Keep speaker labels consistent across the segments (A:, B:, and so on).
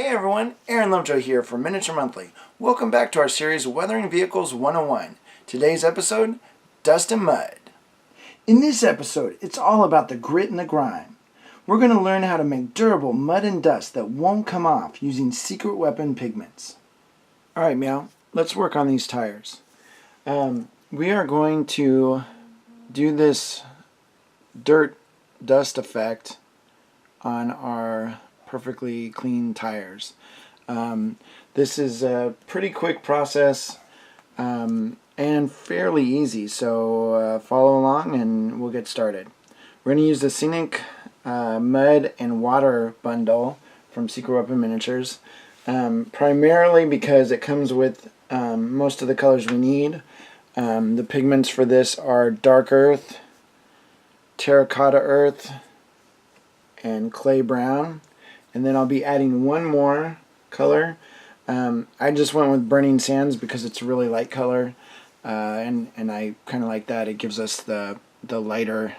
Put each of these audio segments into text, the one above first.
A: Hey everyone, Aaron Lovejoy here for Miniature Monthly. Welcome back to our series Weathering Vehicles 101. Today's episode, Dust and Mud. In this episode, it's all about the grit and the grime. We're going to learn how to make durable mud and dust that won't come off using secret weapon pigments. Alright, Meow, let's work on these tires. We are going to do this dirt dust effect on our perfectly clean tires. This is a pretty quick process and fairly easy, so follow along and we'll get started. We're going to use the Scenic Mud and Water bundle from Secret Weapon Miniatures, primarily because it comes with most of the colors we need. The pigments for this are Dark Earth, Terracotta Earth, and Clay Brown. And then I'll be adding one more color. I just went with Burning Sands because it's a really light color, and I kind of like that. It gives us the lighter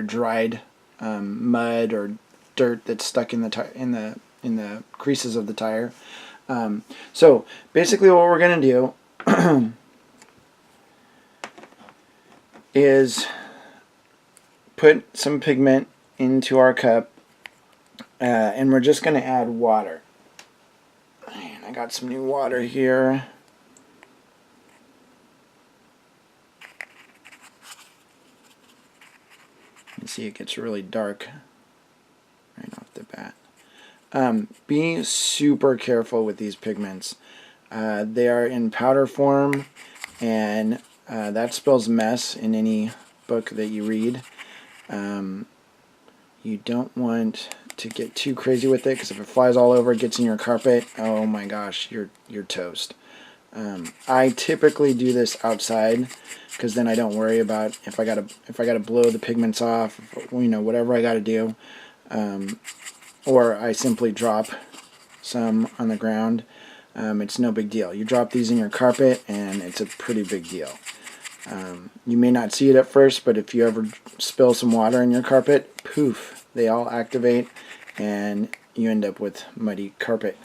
A: dried mud or dirt that's stuck in the creases of the tire. So basically, what we're gonna do is put some pigment into our cup. And we're just going to add water. And I got some new water here. You can see it gets really dark right off the bat. Be super careful with these pigments. They are in powder form, and that spells mess in any book that you read. You don't want to get too crazy with it, because if it flies all over, it gets in your carpet, oh my gosh, you're toast. I typically do this outside, because then I don't worry about if I gotta blow the pigments off, whatever I gotta do, or I simply drop some on the ground. It's no big deal. You drop these in your carpet, and it's a pretty big deal. You may not see it at first, but if you ever spill some water in your carpet, poof, they all activate, and you end up with muddy carpet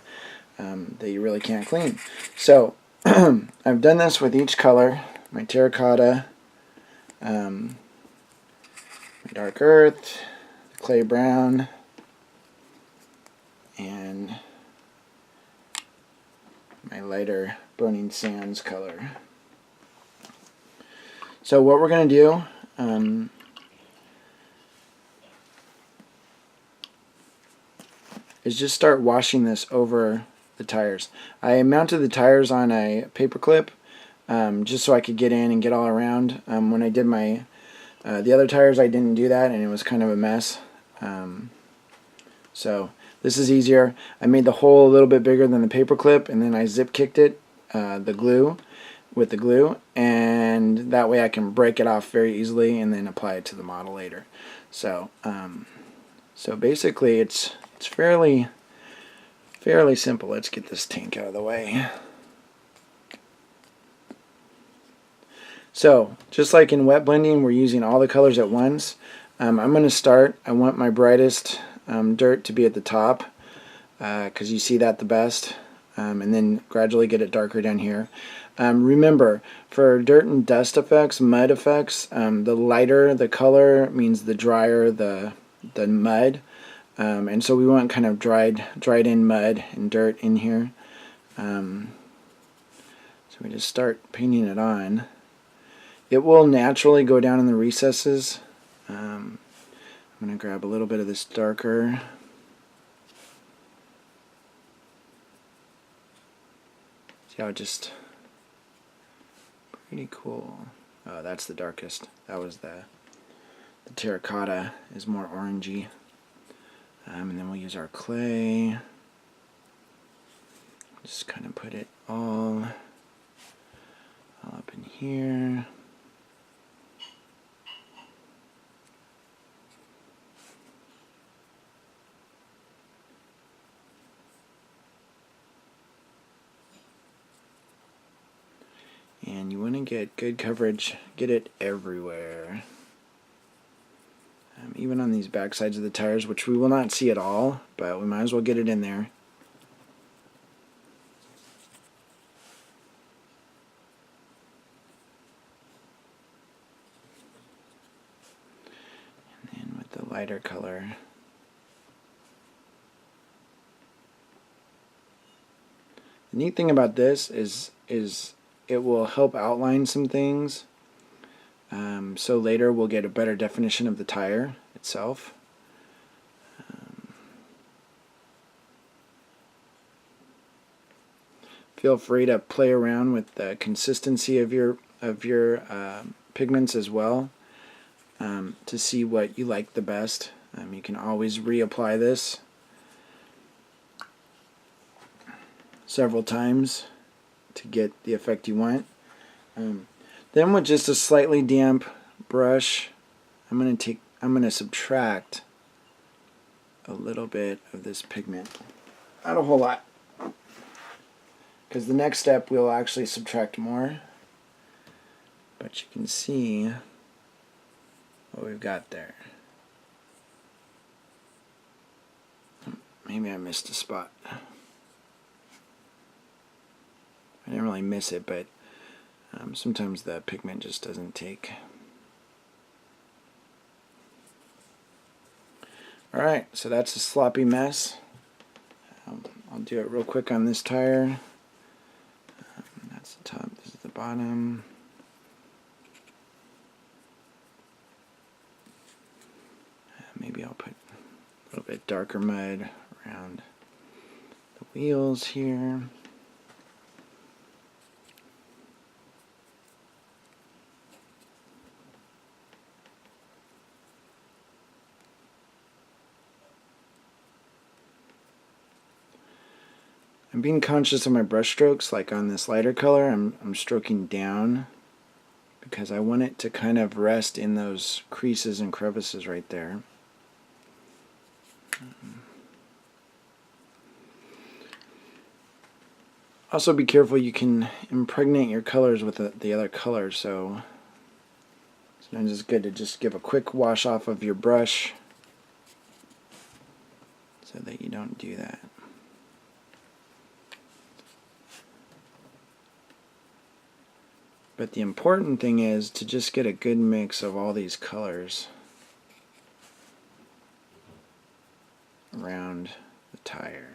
A: that you really can't clean. So I've done this with each color: my terracotta, my dark earth, the clay brown, and my lighter burning sands color. So what we're going to do, is just start washing this over the tires. I mounted the tires on a paper clip just so I could get in and get all around. When I did my the other tires, I didn't do that, and it was kind of a mess. So this is easier. I made the hole a little bit bigger than the paper clip, and then I zip kicked it with the glue, and that way I can break it off very easily and then apply it to the model later. So so basically it's fairly simple. Let's get this tank out of the way. So just like in wet blending, we're using all the colors at once. I'm going to start. I want my brightest dirt to be at the top, because you see that the best, and then gradually get it darker down here. Remember, for dirt and dust effects, mud effects, the lighter the color means the drier the mud. And so we want kind of dried in mud and dirt in here. So we just start painting it on. It will naturally go down in the recesses. I'm going to grab a little bit of this darker. See how it just pretty cool. Oh, that's the darkest. That was the terracotta is more orangey. And then we'll use our clay. Just kind of put it all up in here. And you want to get good coverage, get it everywhere. Even on these back sides of the tires, which we will not see at all, but we might as well get it in there. lighter color. The neat thing about this is it will help outline some things, so later we'll get a better definition of the tire itself. Feel free to play around with the consistency of your pigments as well, to see what you like the best. You can always reapply this several times to get the effect you want. Then with just a slightly damp brush, I'm going to subtract a little bit of this pigment. Not a whole lot, because the next step we'll actually subtract more. But you can see what we've got there. Maybe I missed a spot. I didn't really miss it, but sometimes the pigment just doesn't take. Alright, so that's a sloppy mess. I'll do it real quick on this tire. That's the top, this is the bottom. Maybe I'll put a little bit darker mud around the wheels here. I'm being conscious of my brush strokes, like on this lighter color, I'm stroking down because I want it to kind of rest in those creases and crevices right there. Also be careful, you can impregnate your colors with the other colors, so sometimes it's good to just give a quick wash off of your brush so that you don't do that. But the important thing is to just get a good mix of all these colors around the tire.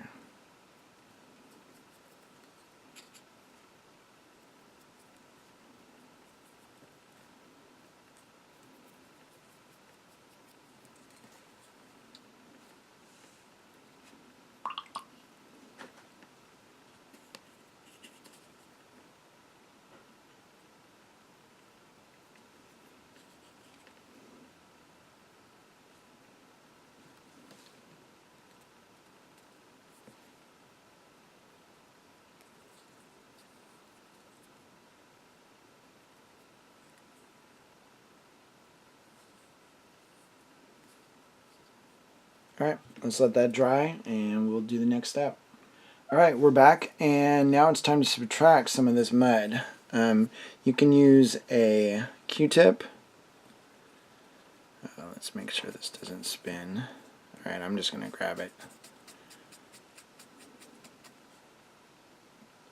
A: Alright, let's let that dry and we'll do the next step. Alright, we're back and now it's time to subtract some of this mud. You can use a Q-tip. Let's make sure this doesn't spin. Alright, I'm just going to grab it.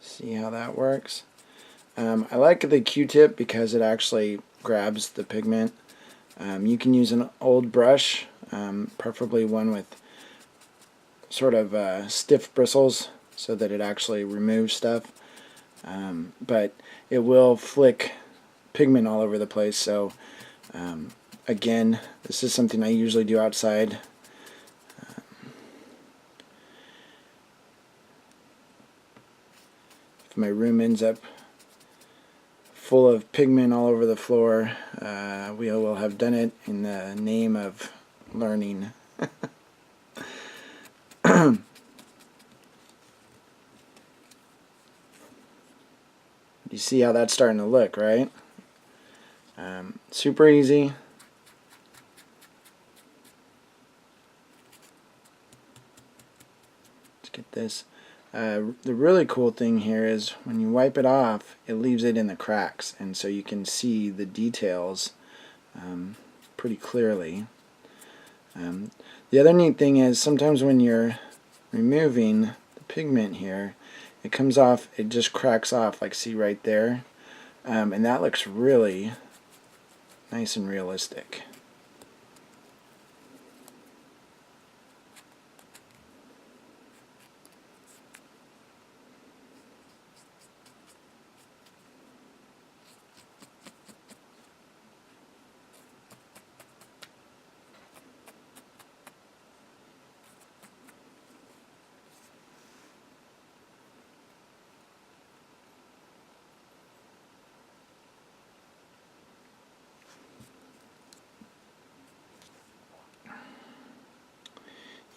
A: See how that works? I like the Q-tip because it actually grabs the pigment. You can use an old brush, preferably one with sort of stiff bristles so that it actually removes stuff. But it will flick pigment all over the place, so again, this is something I usually do outside. If my room ends up full of pigment all over the floor, we will have done it in the name of learning. You see how that's starting to look, right? Super easy. Let's get this. The really cool thing here is when you wipe it off, it leaves it in the cracks, and so you can see the details pretty clearly. The other neat thing is sometimes when you're removing the pigment here, it comes off, it just cracks off, like see right there, and that looks really nice and realistic.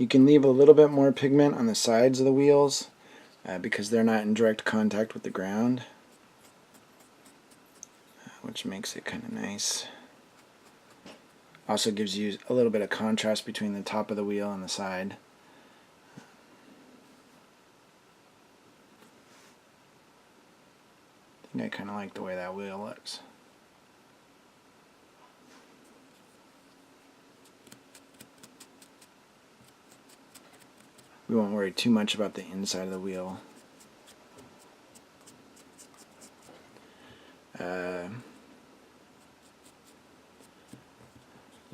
A: You can leave a little bit more pigment on the sides of the wheels because they're not in direct contact with the ground, which makes it kind of nice. Also gives you a little bit of contrast between the top of the wheel and the side. I think I kind of like the way that wheel looks. We won't worry too much about the inside of the wheel. You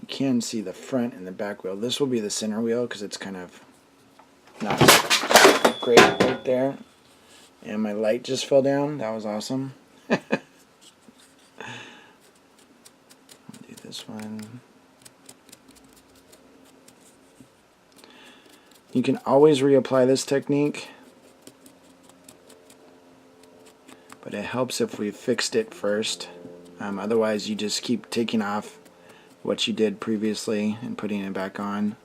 A: can see the front and the back wheel. This will be the center wheel because it's kind of not great right there. And my light just fell down. That was awesome. I'll do this one. You can always reapply this technique, but it helps if we fixed it first. Otherwise, you just keep taking off what you did previously and putting it back on.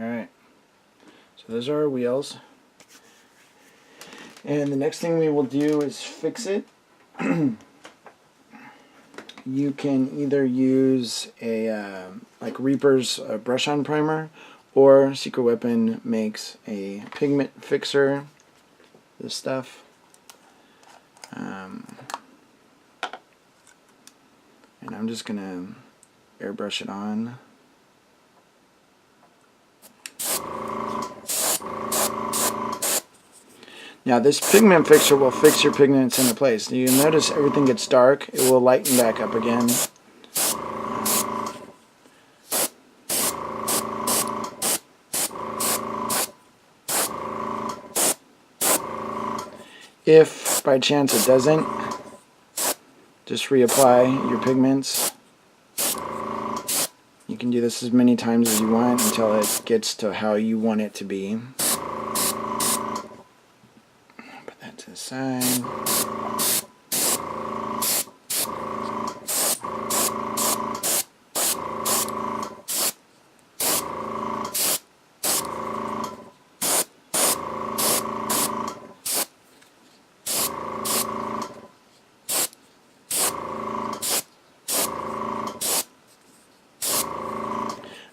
A: Alright, so those are our wheels. And the next thing we will do is fix it. You can either use a like Reaper's brush-on primer, or Secret Weapon makes a pigment fixer, this stuff. And I'm just going to airbrush it on. Now this pigment fixer will fix your pigments into place. You'll notice everything gets dark. It will lighten back up again. If by chance it doesn't, just reapply your pigments. You can do this as many times as you want until it gets to how you want it to be. Put that to the side.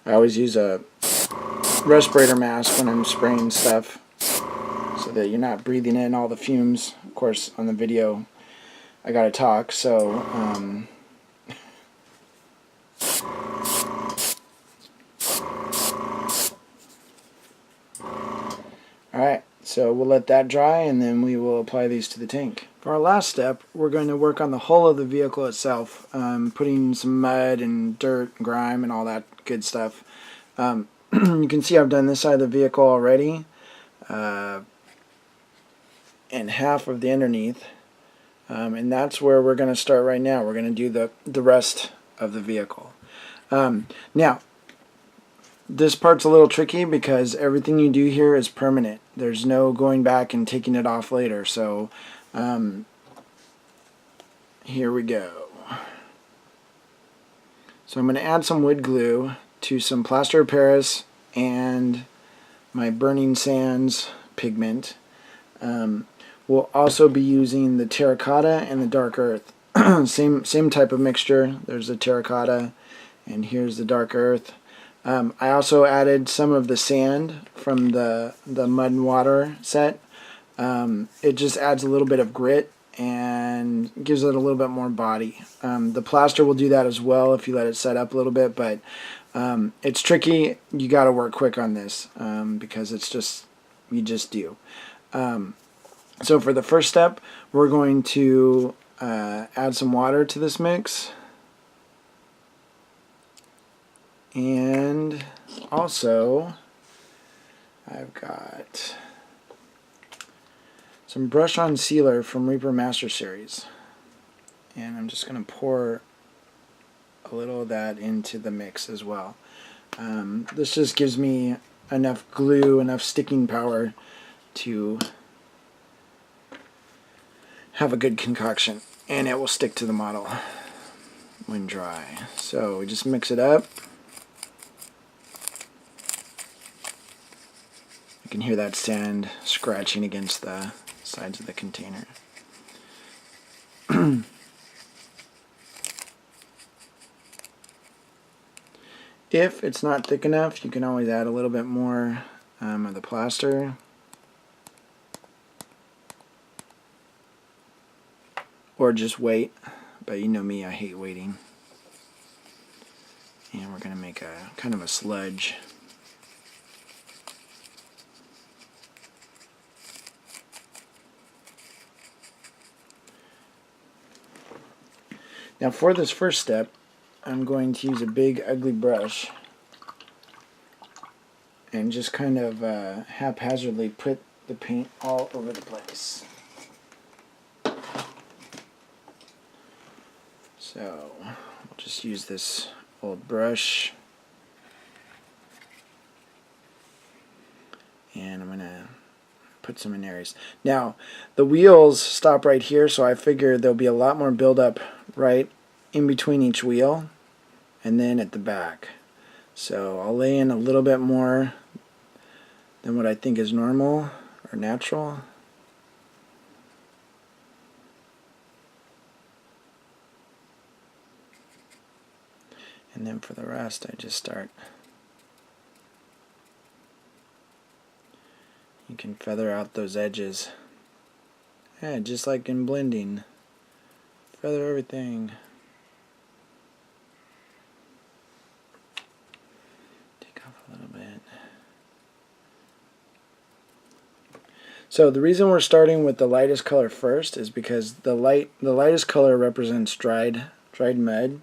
A: I always use a respirator mask when I'm spraying stuff so that you're not breathing in all the fumes. Of course, on the video, I gotta talk, so alright, so we'll let that dry and then we will apply these to the tank. For our last step, we're going to work on the hull of the vehicle itself, putting some mud and dirt and grime and all that good stuff. You can see I've done this side of the vehicle already, and half of the underneath, and that's where we're going to start right now. We're going to do the rest of the vehicle. Now, this part's a little tricky because everything you do here is permanent. There's no going back and taking it off later, so here we go. So I'm going to add some wood glue to some plaster of Paris and my Burning Sands pigment. We'll also be using the terracotta and the dark earth. same type of mixture. There's the terracotta and here's the dark earth. I also added some of the sand from the mud and water set. It just adds a little bit of grit and gives it a little bit more body. The plaster will do that as well if you let it set up a little bit, but it's tricky. You got to work quick on this because it's just, you just do. So for the first step, we're going to add some water to this mix. And also, I've got some brush-on sealer from Reaper Master Series. And I'm just going to pour a little of that into the mix as well. This just gives me enough glue, enough sticking power to have a good concoction, and it will stick to the model when dry. So we just mix it up. You can hear that sand scratching against the sides of the container. If it's not thick enough, you can always add a little bit more of the plaster. Or just wait, but you know me, I hate waiting. And we're going to make a kind of a sludge. Now for this first step, I'm going to use a big ugly brush and just kind of haphazardly put the paint all over the place. So I'll just use this old brush, and I'm going to put some in areas. Now the wheels stop right here, so I figure there'll be a lot more buildup right in between each wheel and then at the back. So I'll lay in a little bit more than what I think is normal or natural. And then for the rest, I just start. You can feather out those edges. Yeah, just like in blending. Feather everything. Take off a little bit. So the reason we're starting with the lightest color first is because the lightest color represents dried mud.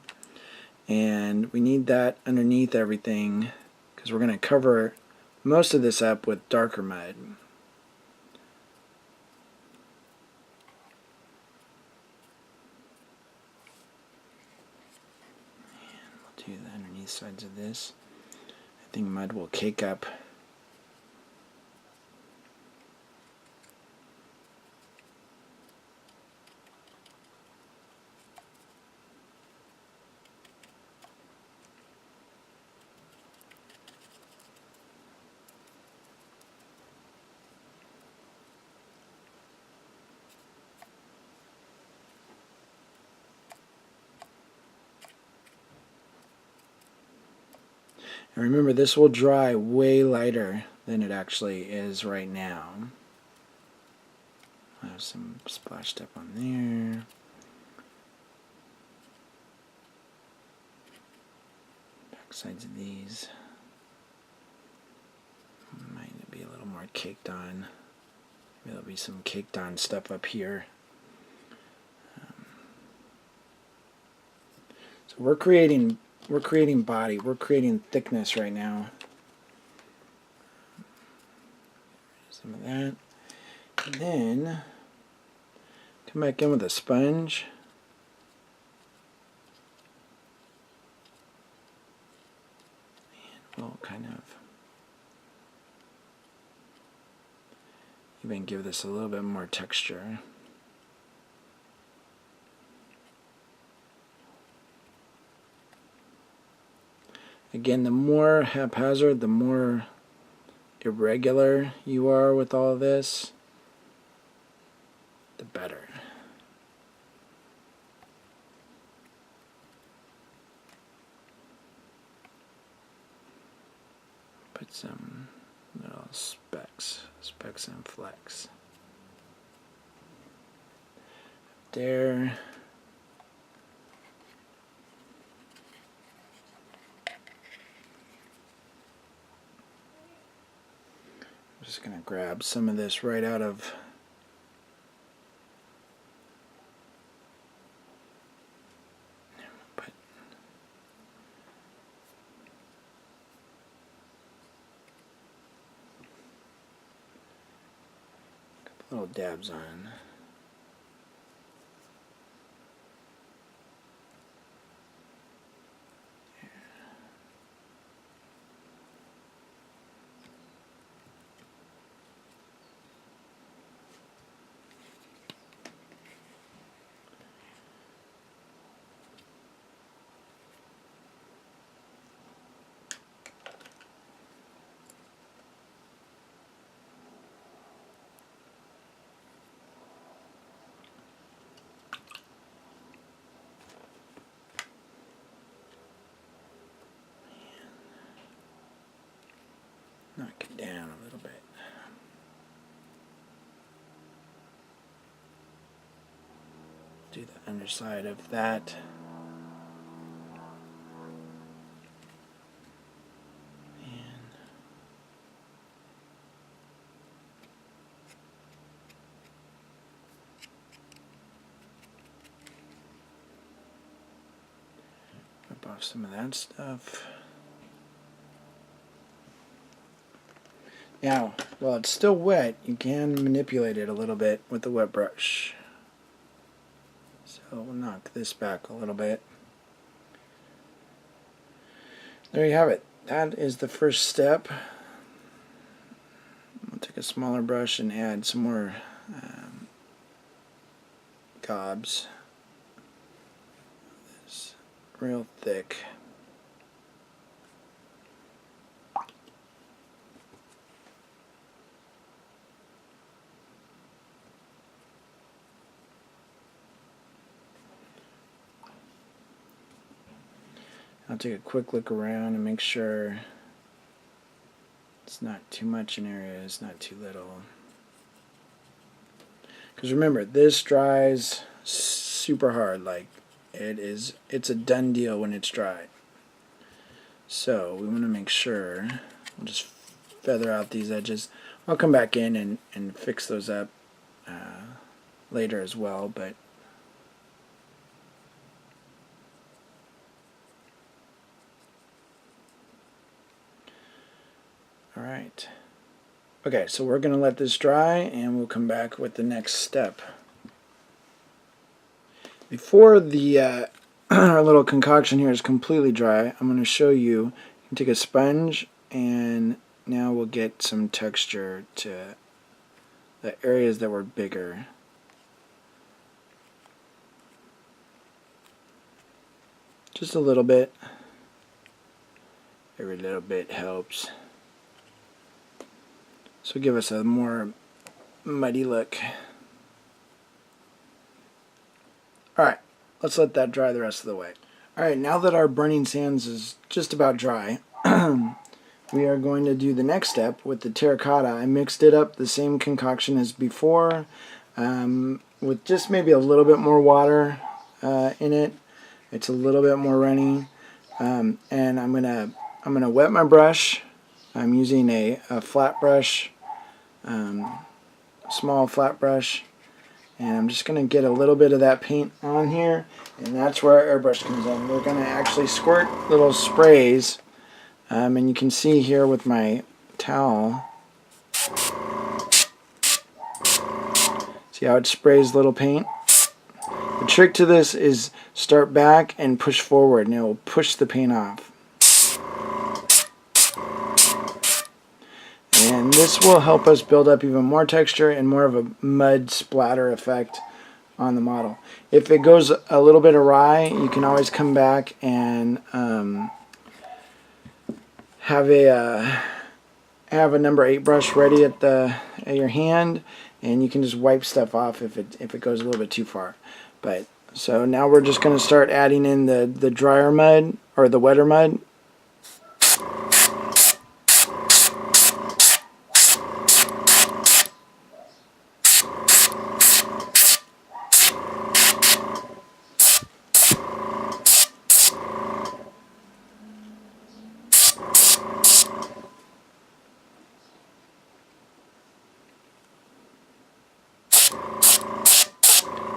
A: And we need that underneath everything because we're going to cover most of this up with darker mud. And we'll do the underneath sides of this. I think mud will cake up. And remember, this will dry way lighter than it actually is right now. I have some splashed up on there. Back sides of these might be a little more caked on. Maybe there'll be some caked on stuff up here. So we're creating body, we're creating thickness right now. Some of that. And then come back in with a sponge. And we'll kind of even give this a little bit more texture. Again, the more haphazard, the more irregular you are with all of this, the better. Put some little specks and flecks. There. I'm just going to grab some of this right out of Little dabs on. Knock it down a little bit. Do the underside of that. Rip off some of that stuff. Now, while it's still wet, you can manipulate it a little bit with the wet brush. So we'll knock this back a little bit. There you have it. That is the first step. I'll take a smaller brush and add some more gobs. This real thick. I'll take a quick look around and make sure it's not too much in areas, not too little. Because remember, this dries super hard. Like it's a done deal when it's dry. So we want to make sure. We'll just feather out these edges. I'll come back in and fix those up later as well, but alright. Okay, so we're going to let this dry and we'll come back with the next step. Before the our little concoction here is completely dry, I'm going to show you. You can take a sponge and now we'll get some texture to the areas that were bigger. Just a little bit. Every little bit helps. So give us a more muddy look. Alright, let's let that dry the rest of the way. Alright, now that our burning sands is just about dry, we are going to do the next step with the terracotta. I mixed it up the same concoction as before, with just maybe a little bit more water in it. It's a little bit more runny, and I'm gonna wet my brush. I'm using a flat brush, small flat brush, and I'm just going to get a little bit of that paint on here, and that's where our airbrush comes in. We're going to actually squirt little sprays, and you can see here with my towel, see how it sprays little paint? The trick to this is start back and push forward, and it will push the paint off. And this will help us build up even more texture and more of a mud splatter effect on the model. If it goes a little bit awry, you can always come back and have a number 8 brush ready at your hand, and you can just wipe stuff off if it goes a little bit too far. But so now we're just going to start adding in the drier mud or the wetter mud.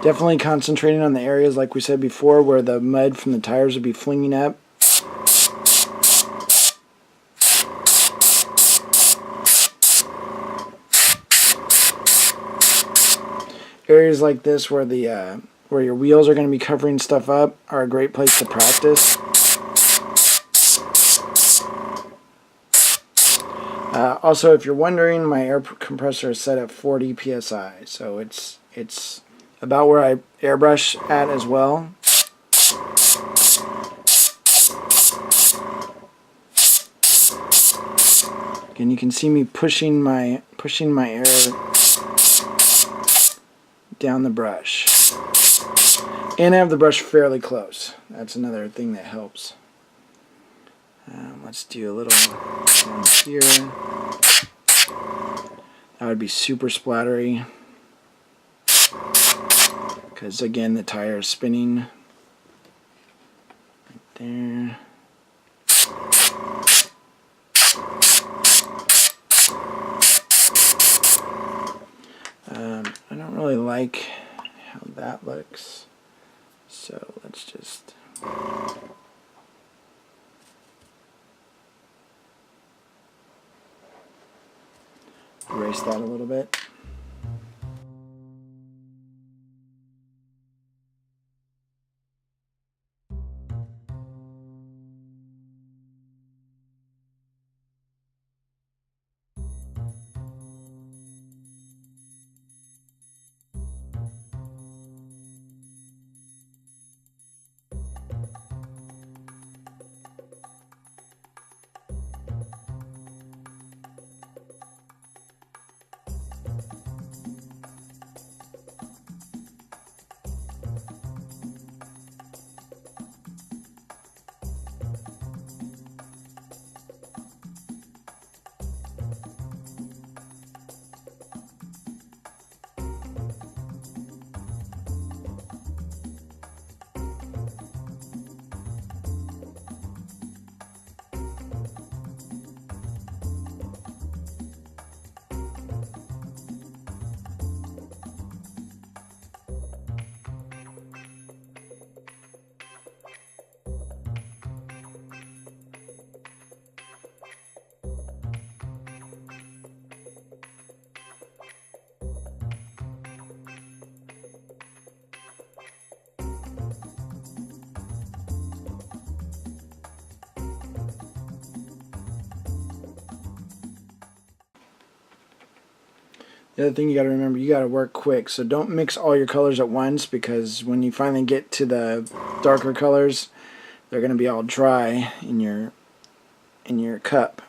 A: Definitely concentrating on the areas, like we said before, where the mud from the tires would be flinging up. areas like this where the where your wheels are going to be covering stuff up are a great place to practice. Also, if you're wondering, my air compressor is set at 40 psi, so it's about where I airbrush at as well. And you can see me pushing my air down the brush. And I have the brush fairly close. That's another thing that helps. Let's do a little down here. That would be super splattery. Because again, the tire is spinning. Right there. I don't really like how that looks. So let's just erase that a little bit. The other thing you got to remember, you got to work quick. So don't mix all your colors at once, because when you finally get to the darker colors, they're going to be all dry in your cup.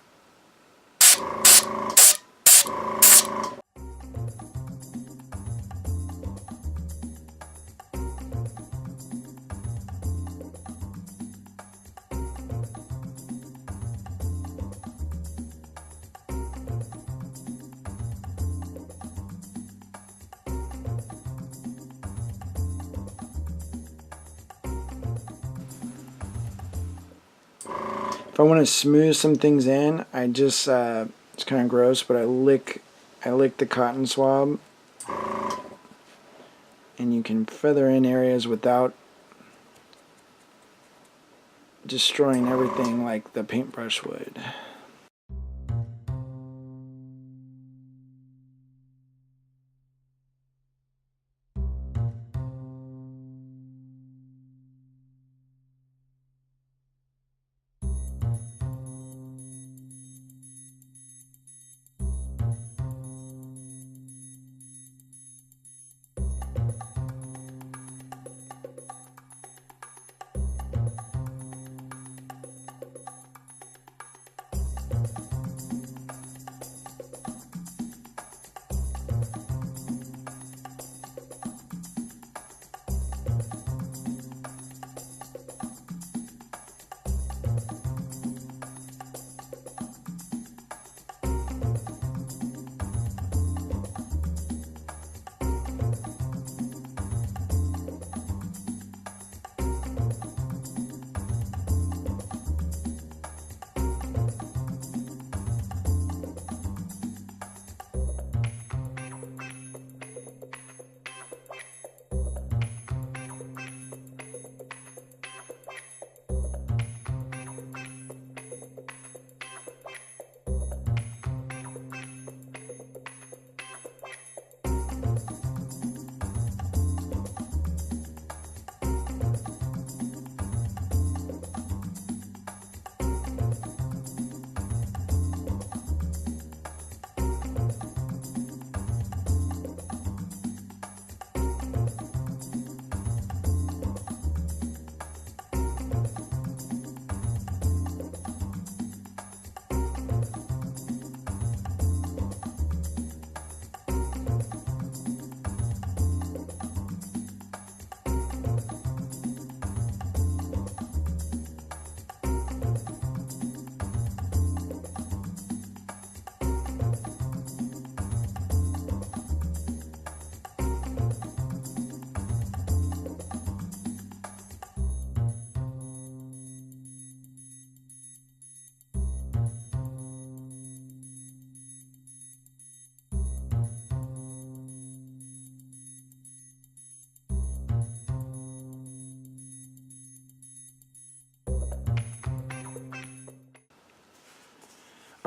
A: If I want to smooth some things in, I just, it's kind of gross, but I lick the cotton swab, and you can feather in areas without destroying everything like the paintbrush would.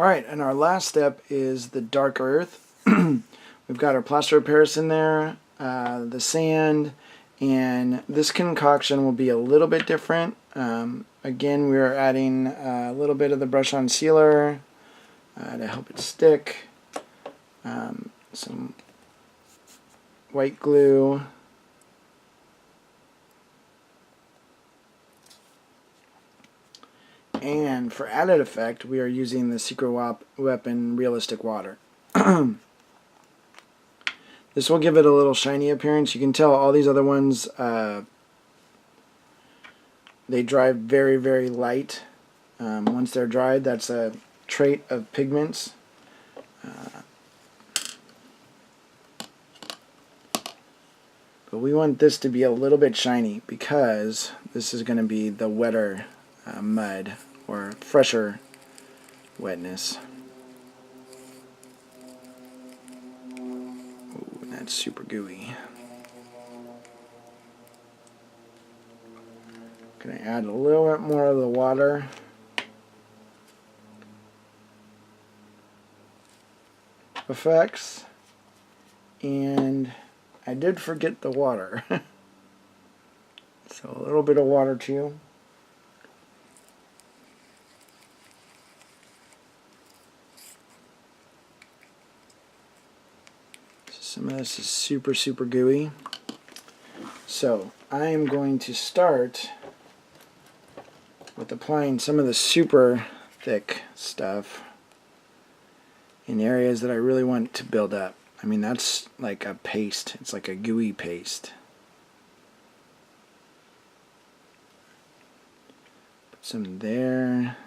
A: Alright, and our last step is the dark earth. We've got our plaster of Paris in there, the sand, and this concoction will be a little bit different. Again, we're adding a little bit of the brush-on sealer to help it stick, some white glue, and for added effect we are using the Secret Weapon Realistic Water. This will give it a little shiny appearance. You can tell all these other ones, they dry very, very light. Once they're dried, that's a trait of pigments. But we want this to be a little bit shiny because this is going to be the wetter mud, or fresher wetness. Ooh, that's super gooey. Gonna add a little bit more of the water. Effects. And I did forget the water. So a little bit of water too. Some of this is super, super gooey. So I am going to start with applying some of the super thick stuff in areas that I really want to build up. I mean, that's like a paste. It's like a gooey paste. Put some there.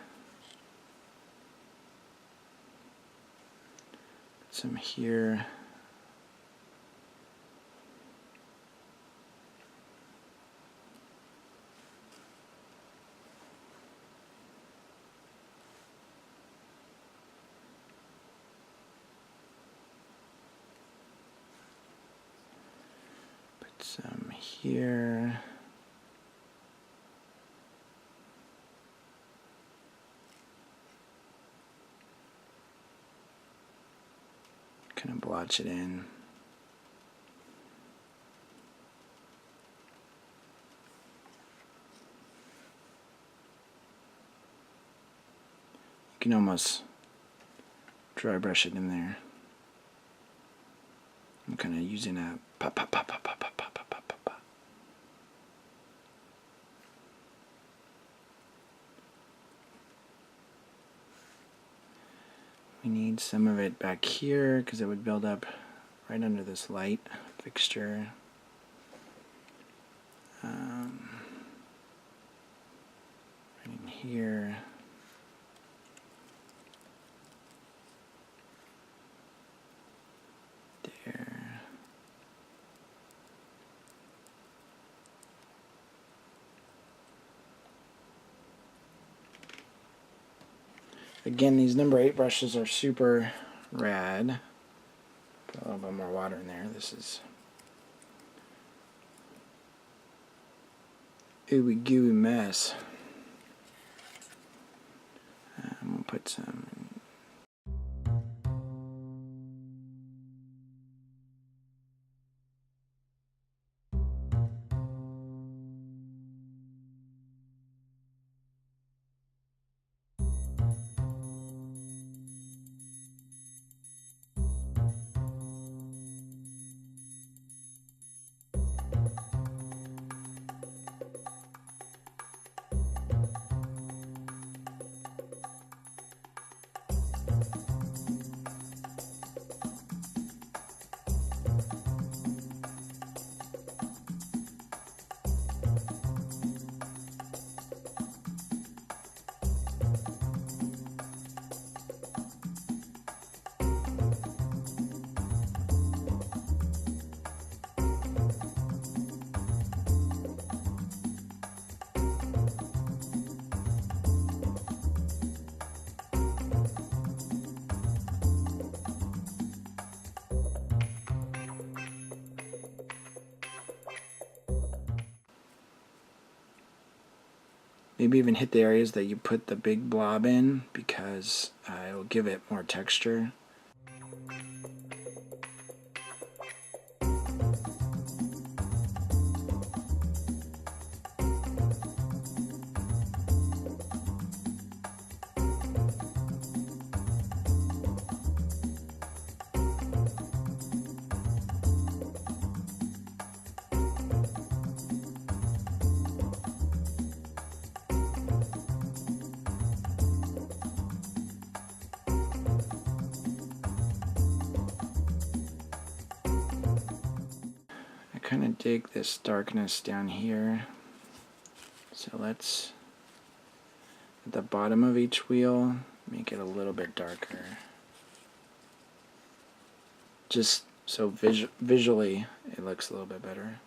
A: Put some here. Some here. Kind of blotch it in. You can almost dry brush it in there. I'm kind of using a pop, pop, pop, pop, pop, pop, pop, pop, pop, pop. We need some of it back here because it would build up right under this light fixture. Right in here. There. Again, these number 8 brushes are super rad. Put a little bit more water in there. This is ooey gooey mess. I'm gonna put some. Maybe even hit the areas that you put the big blob in, because it will give it more texture. Kind of dig this darkness down here, so let's, at the bottom of each wheel, make it a little bit darker, just so visually it looks a little bit better.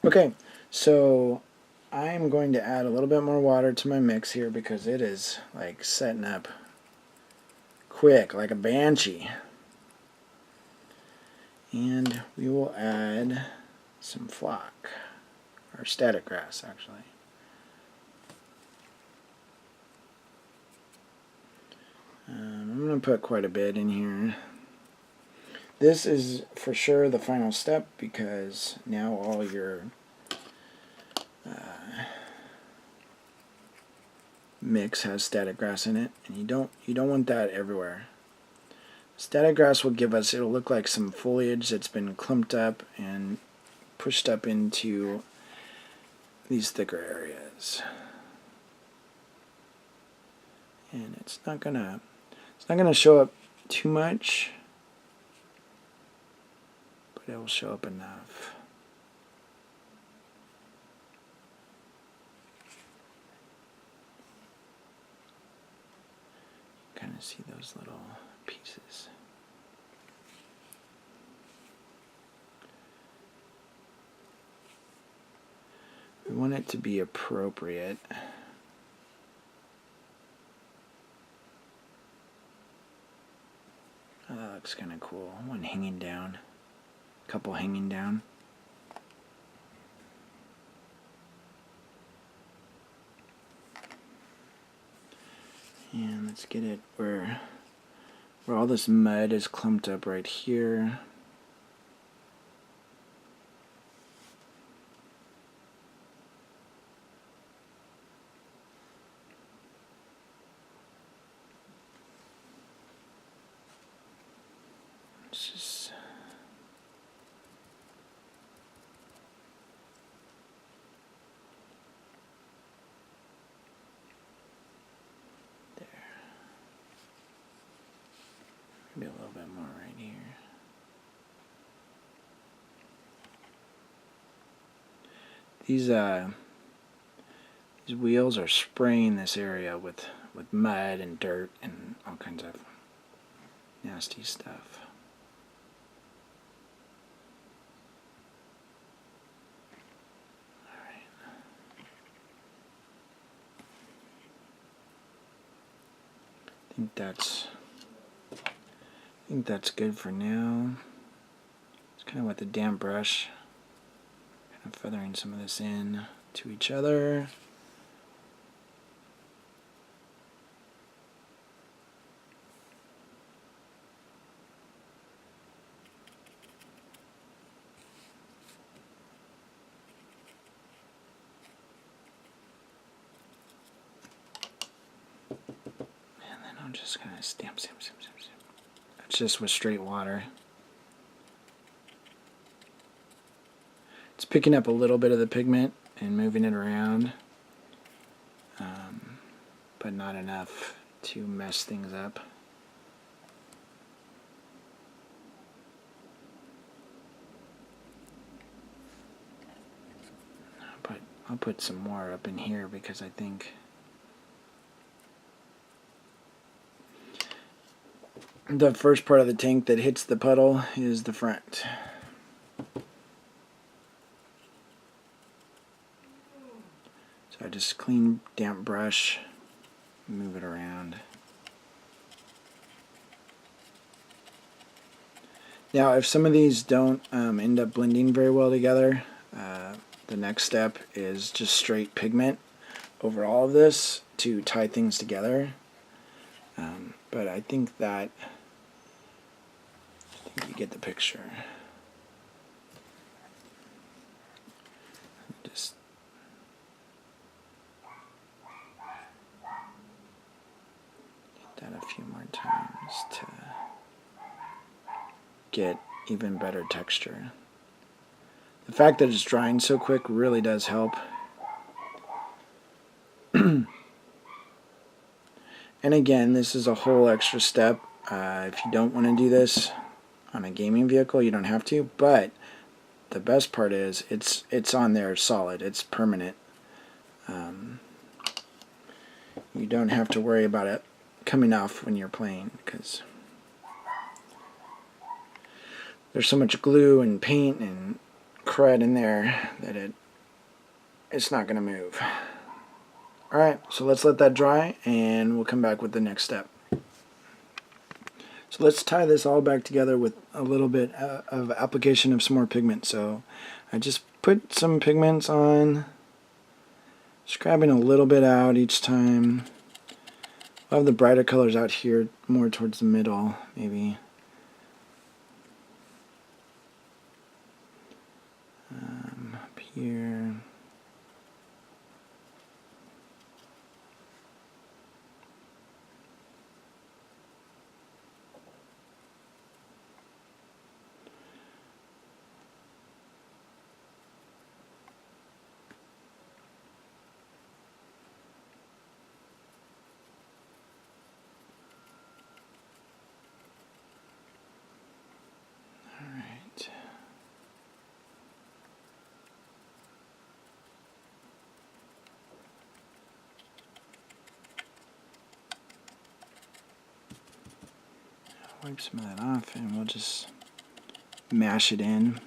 A: Okay, so I'm going to add a little bit more water to my mix here because it is like setting up quick, like a banshee. And we will add some flock, or static grass actually. I'm going to put quite a bit in here. This is for sure the final step, because now all your mix has static grass in it, and you don't want that everywhere. Static grass will give us, it'll look like some foliage that's been clumped up and pushed up into these thicker areas. And it's not gonna show up too much, but it will show up enough. Kind of see those little pieces. We want it to be appropriate. Oh, that looks kind of cool. One hanging down. A couple hanging down. And let's get it where all this mud is clumped up right here. It's just there. Maybe a little bit more right here. These wheels are spraying this area with mud and dirt and all kinds of nasty stuff. I think that's good for now. It's kind of with the damp brush, kind of feathering some of this in to each other. And then I'm just kind of stamp. It's just with straight water. It's picking up a little bit of the pigment and moving it around, but not enough to mess things up. I'll put some more up in here because I think the first part of the tank that hits the puddle is the front. So I just clean damp brush, move it around. Now if some of these don't end up blending very well together, the next step is just straight pigment over all of this to tie things together. But I think you get the picture. Just hit that a few more times to get even better texture. The fact that it's drying so quick really does help. And again, this is a whole extra step. If you don't want to do this on a gaming vehicle, you don't have to, but the best part is it's on there solid. It's permanent. You don't have to worry about it coming off when you're playing because there's so much glue and paint and crud in there that it's not going to move. Alright, so let's let that dry and we'll come back with the next step. So let's tie this all back together with a little bit of application of some more pigment. So I just put some pigments on, just grabbing a little bit out each time. I'll have the brighter colors out here more towards the middle, maybe. Up here. Wipe some of that off and we'll just mash it in.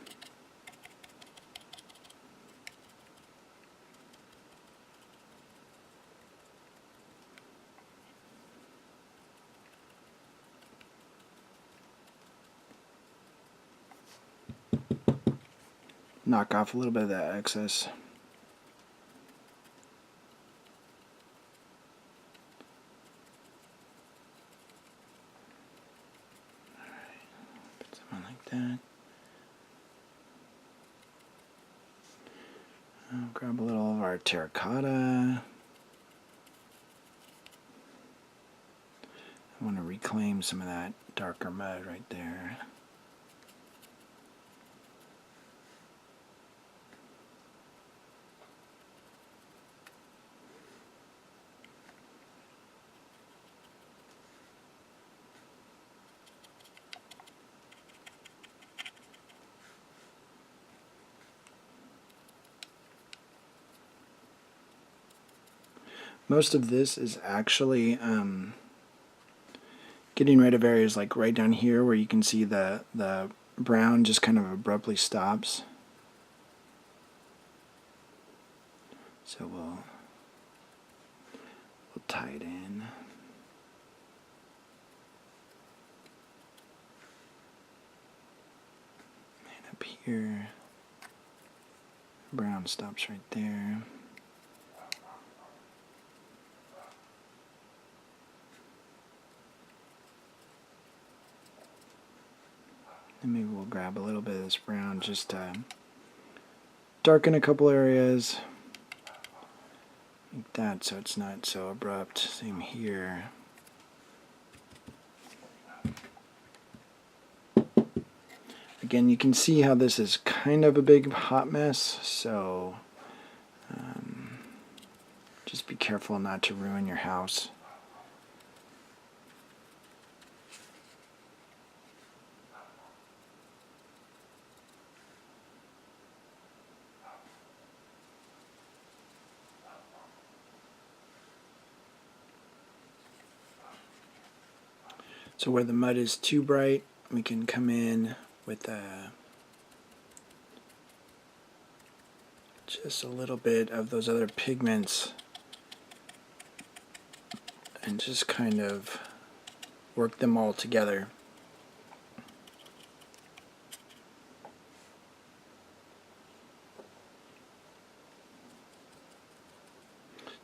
A: Knock off a little bit of that excess. Put some on like that. I'll grab a little of our terracotta. I want to reclaim some of that darker mud right there. Most of this is actually getting rid of areas like right down here where you can see the brown just kind of abruptly stops. So we'll tie it in. And up here, brown stops right there. And maybe we'll grab a little bit of this brown just to darken a couple areas. Like that, so it's not so abrupt. Same here. Again, you can see how this is kind of a big hot mess, so just be careful not to ruin your house. So where the mud is too bright, we can come in with just a little bit of those other pigments and just kind of work them all together.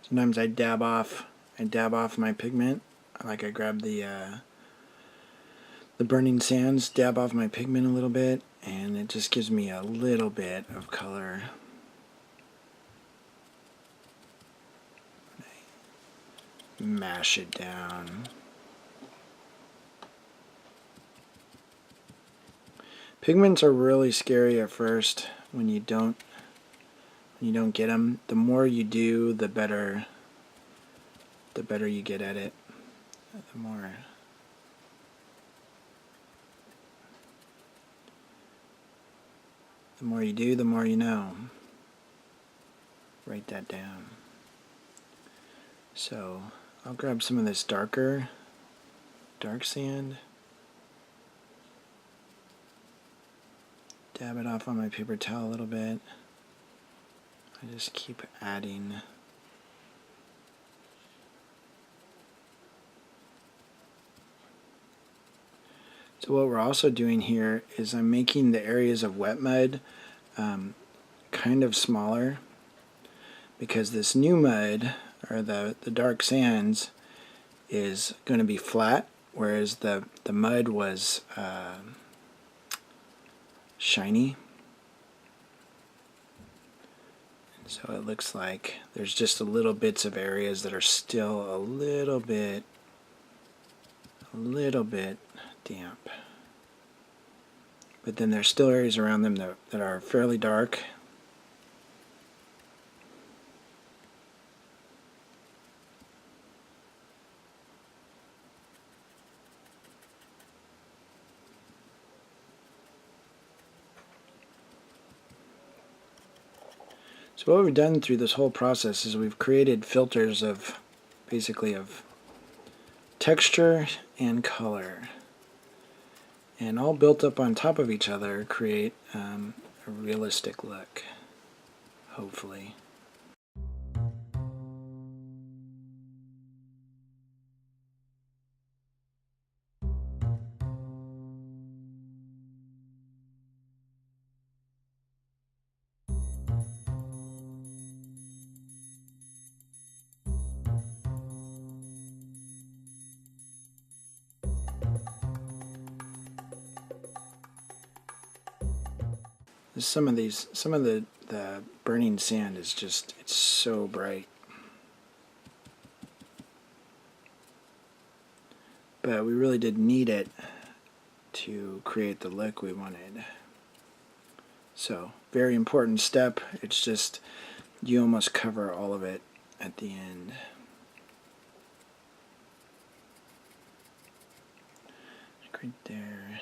A: Sometimes I dab off my pigment. Like I grab the burning sands, dab off my pigment a little bit, and it just gives me a little bit of color. Mash it down. Pigments are really scary at first when you don't get them. The more you do, the better you get at it. The more you do, the more you know. Write that down. So I'll grab some of this dark sand, dab it off on my paper towel a little bit. I just keep adding. So what we're also doing here is I'm making the areas of wet mud kind of smaller, because this new mud, or the dark sands, is going to be flat, whereas the mud was shiny. So it looks like there's just a little bits of areas that are still a little bit damp. But then there's still areas around them that are fairly dark. So what we've done through this whole process is we've created filters of basically of texture and color, and all built up on top of each other create a realistic look, hopefully. Some of the burning sand is just, it's so bright. But we really did need it to create the look we wanted. So, very important step. It's just, you almost cover all of it at the end. Like right there.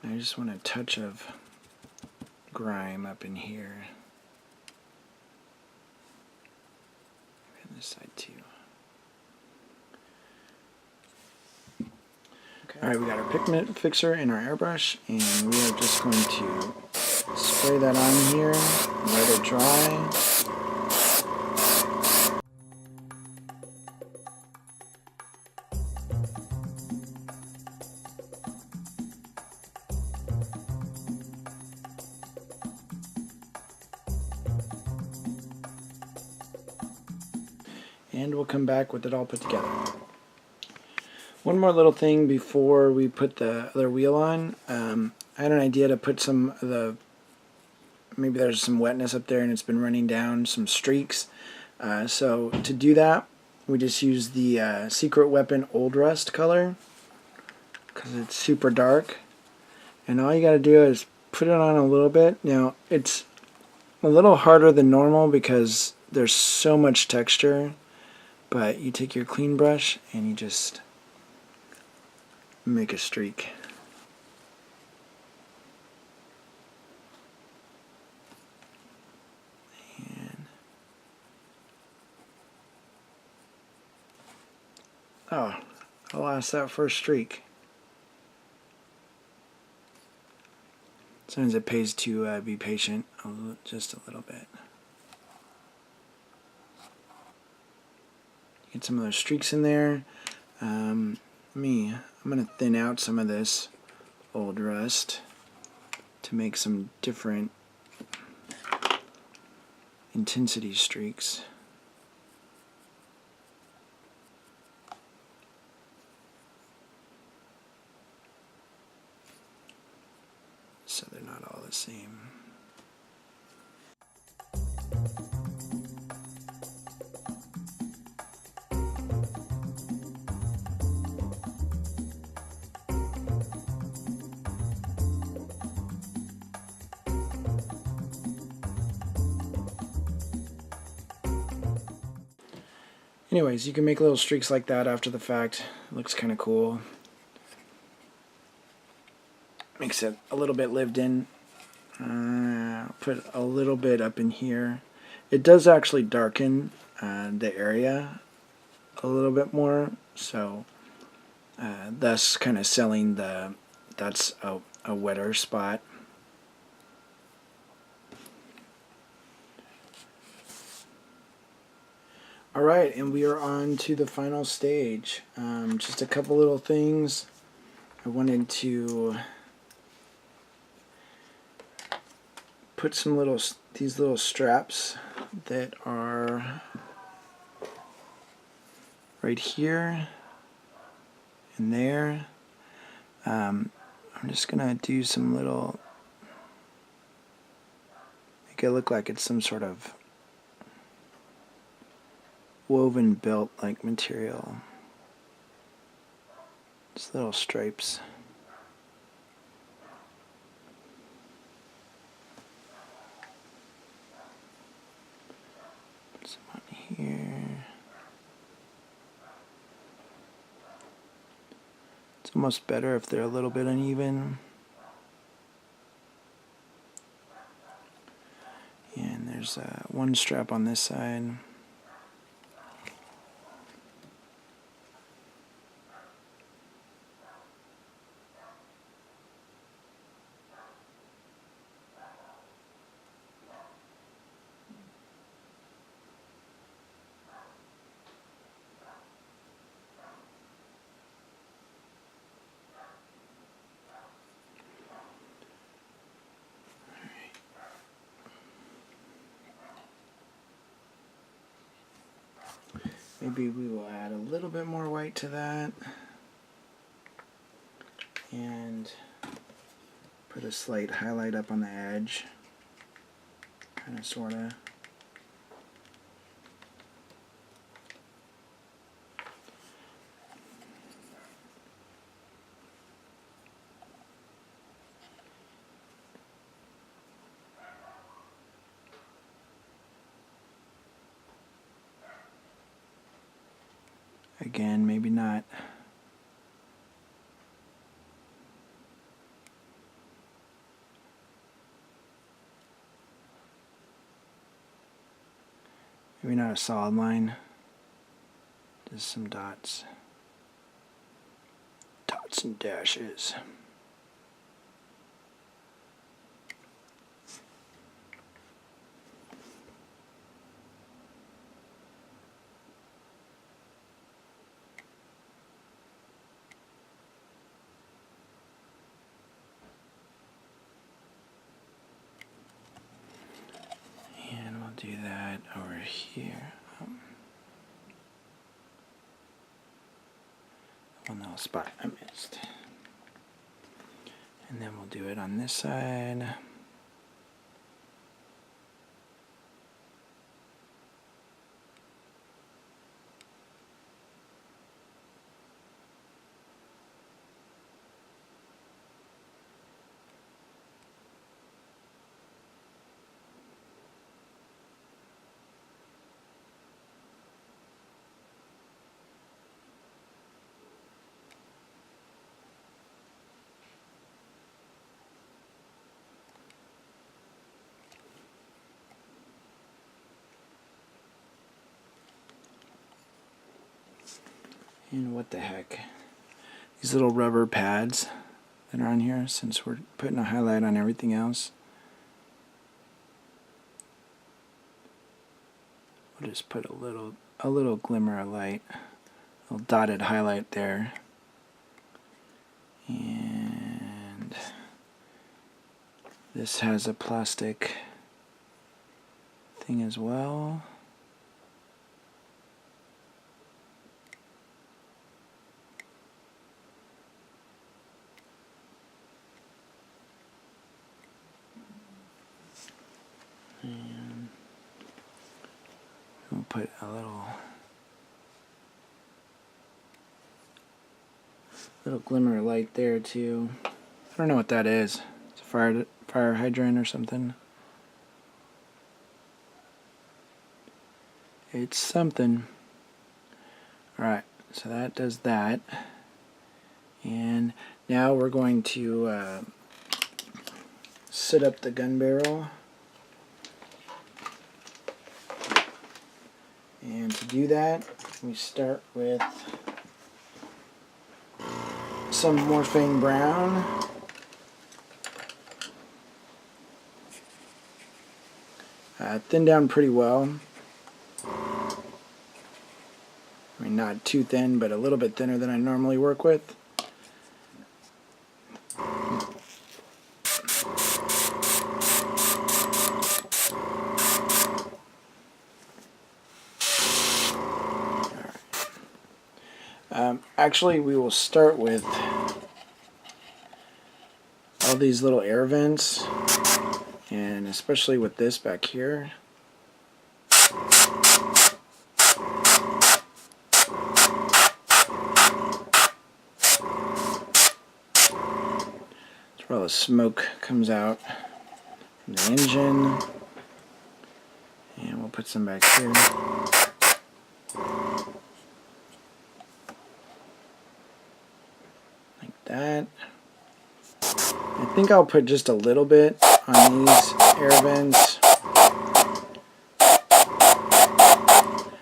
A: I just want a touch of grime up in here. And this side too. Okay. Alright, we got our pigment fixer and our airbrush, and we are just going to spray that on here, let it dry. And we'll come back with it all put together. One more little thing before we put the other wheel on. I had an idea to put some of the, maybe there's some wetness up there and it's been running down, some streaks. So to do that, we just use the Secret Weapon Old Rust color, because it's super dark. And all you got to do is put it on a little bit. Now, it's a little harder than normal because there's so much texture. But you take your clean brush and you just make a streak. Oh, I lost that first streak. Sometimes it pays to be patient just a little bit. Get some of those streaks in there. I'm going to thin out some of this old rust to make some different intensity streaks. So they're not all the same. Anyways, you can make little streaks like that after the fact. It looks kind of cool. Makes it a little bit lived in. Put a little bit up in here. It does actually darken the area a little bit more, so thus kind of selling that's a wetter spot. Alright, and we are on to the final stage. Just a couple little things. I wanted to put these little straps that are right here and there. I'm just gonna do some little, make it look like it's some sort of woven belt like material. Just little stripes. Put some on here. It's almost better if they're a little bit uneven. And there's one strap on this side. Maybe we will add a little bit more white to that and put a slight highlight up on the edge, kind of, sort of. Again, maybe not. Maybe not a solid line. Just some dots. Dots and dashes. Do that over here. One little spot I missed. And then we'll do it on this side. And what the heck? These little rubber pads that are on here, since we're putting a highlight on everything else. We'll just put a little glimmer of light, a little dotted highlight there. And this has a plastic thing as well. And we'll put a little glimmer of light there too. I don't know what that is. It's a fire hydrant or something. It's something. Alright, so that does that. And now we're going to set up the gun barrel. And to do that, we start with some Morphine Brown. Thin down pretty well. I mean, not too thin, but a little bit thinner than I normally work with. Actually, we will start with all these little air vents, and especially with this back here. That's where all the smoke comes out from the engine. And we'll put some back here. That. I think I'll put just a little bit on these air vents.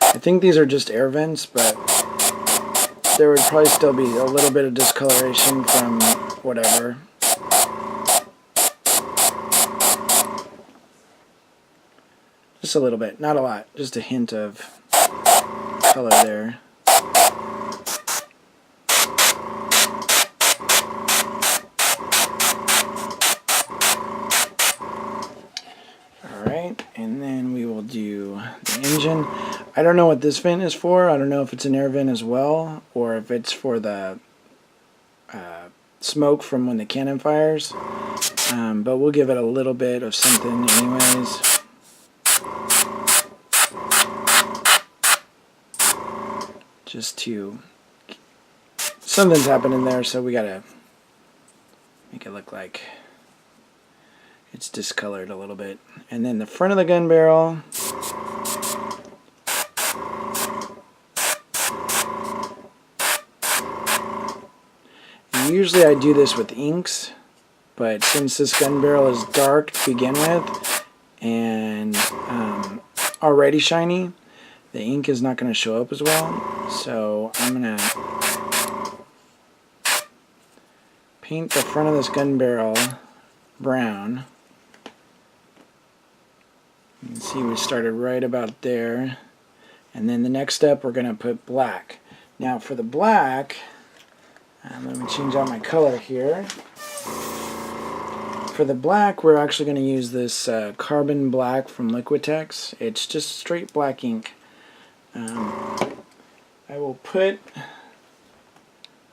A: I think these are just air vents, but there would probably still be a little bit of discoloration from whatever. Just a little bit, not a lot, just a hint of color there. And then we will do the engine. I don't know what this vent is for. I don't know if it's an air vent as well, or if it's for the smoke from when the cannon fires. But we'll give it a little bit of something anyways. Just to... something's happening there, so we gotta make it look like it's discolored a little bit. And then the front of the gun barrel, and usually I do this with inks, but since this gun barrel is dark to begin with and already shiny, the ink is not going to show up as well. So I'm going to paint the front of this gun barrel brown. You can see we started right about there. And then the next step, we're going to put black. Now for the black, let me change out my color here. For the black, we're actually going to use this carbon black from Liquitex. It's just straight black ink. I will put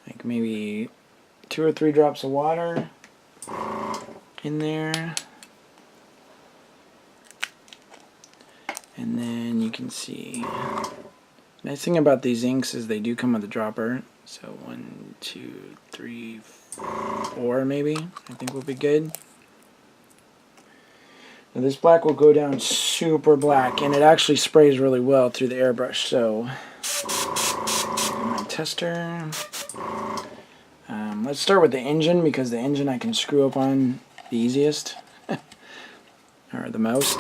A: like maybe 2 or 3 drops of water in there. And then you can see, nice thing about these inks is they do come with a dropper. So 1, 2, 3, 4 maybe, I think will be good. Now this black will go down super black, and it actually sprays really well through the airbrush. So, my tester. Let's start with the engine, because the engine I can screw up on the easiest, or the most.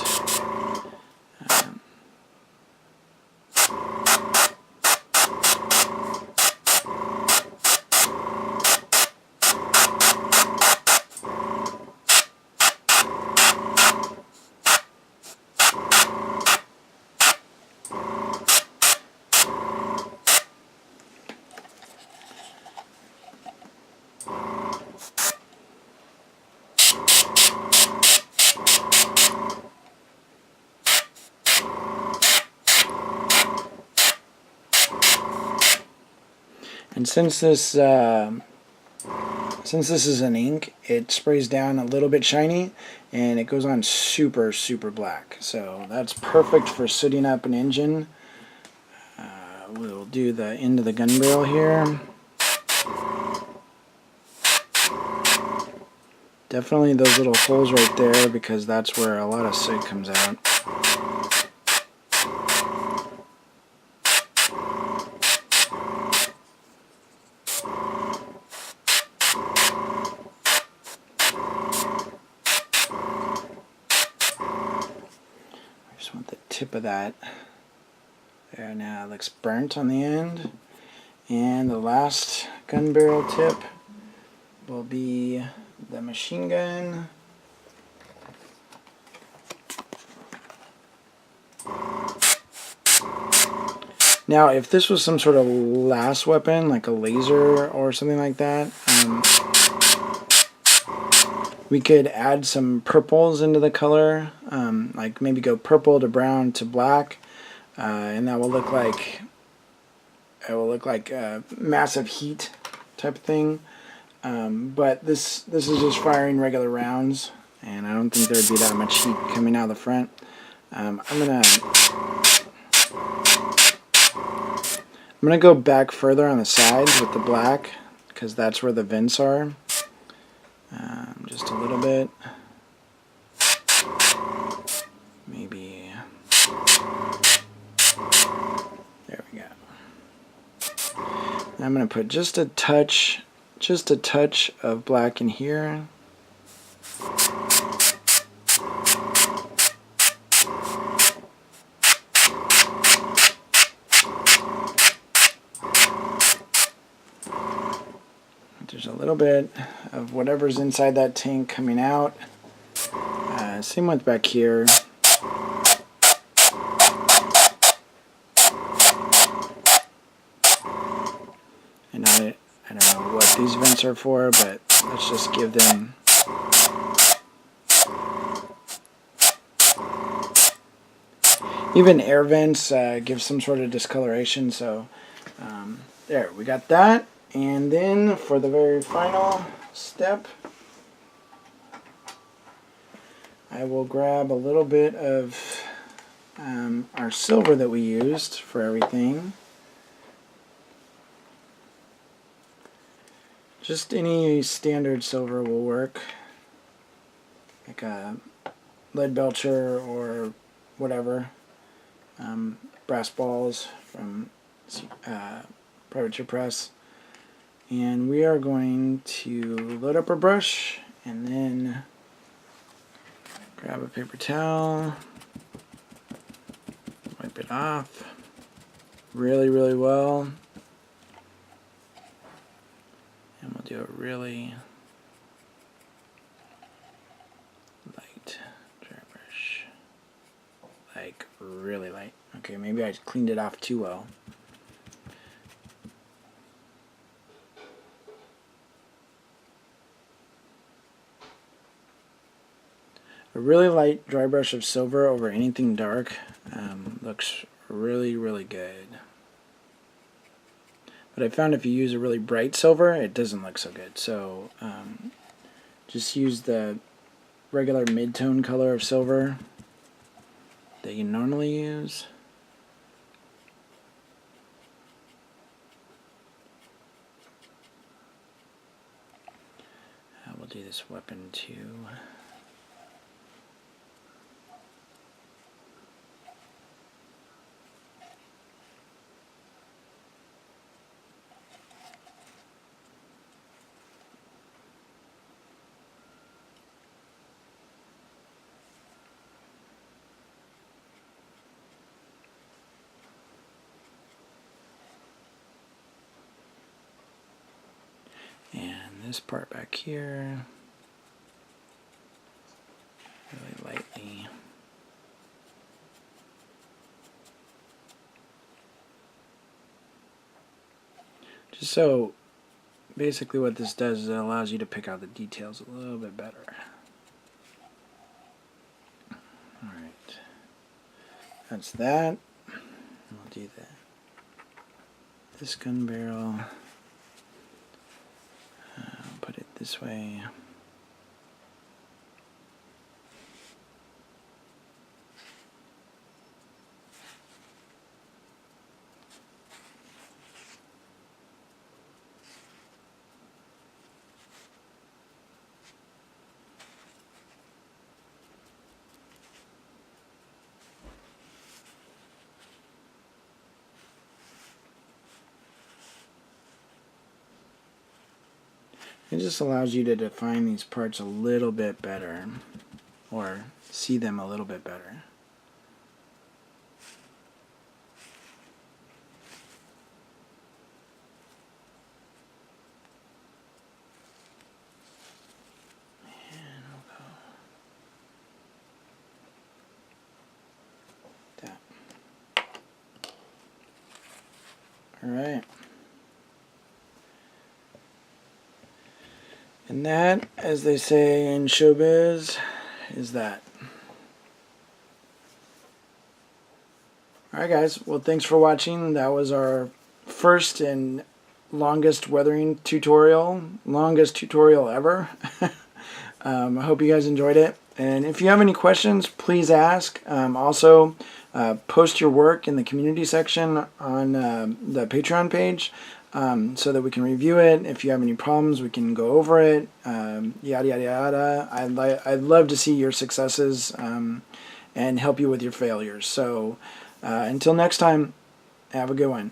A: And since this is an ink, it sprays down a little bit shiny, and it goes on super, super black. So that's perfect for sooting up an engine. We'll do the end of the gun barrel here. Definitely those little holes right there, because that's where a lot of soot comes out. I just want the tip of that. There, now it looks burnt on the end. And the last gun barrel tip will be the machine gun. Now, if this was some sort of last weapon, like a laser or something like that, we could add some purples into the color, like maybe go purple to brown to black, and that will look like massive heat type of thing. But this is just firing regular rounds, and I don't think there'd be that much heat coming out of the front. I'm gonna go back further on the sides with the black, because that's where the vents are. Just a little bit. Maybe. There we go. And I'm gonna put just a touch of black in here. There's a little bit of whatever's inside that tank coming out. Same with back here. And I don't know what these vents are for, but let's just give them even air vents give some sort of discoloration. So there, we got that. And then for the very final step, I will grab a little bit of our silver that we used for everything. Just any standard silver will work, like a Leadbelcher or whatever. Brass balls from Privateer Press. And we are going to load up our brush and then grab a paper towel, wipe it off really, really well. And we'll do a really light dry brush. Like really light. Okay, maybe I cleaned it off too well. A really light dry brush of silver over anything dark looks really, really good. But I found if you use a really bright silver, it doesn't look so good. So just use the regular mid-tone color of silver that you normally use. We'll do this weapon too. And this part back here, really lightly. Just so, basically what this does is it allows you to pick out the details a little bit better. Alright, that's that. We'll do that. This gun barrel this way. It just allows you to define these parts a little bit better, or see them a little bit better. And we'll go that. All right. And that, as they say in showbiz, is that. Alright guys, well thanks for watching. That was our first and longest weathering tutorial. Longest tutorial ever. I hope you guys enjoyed it. And if you have any questions, please ask. Also, post your work in the community section on the Patreon page. So that we can review it. If you have any problems, we can go over it. Yada yada yada. I'd love to see your successes and help you with your failures. So until next time, have a good one.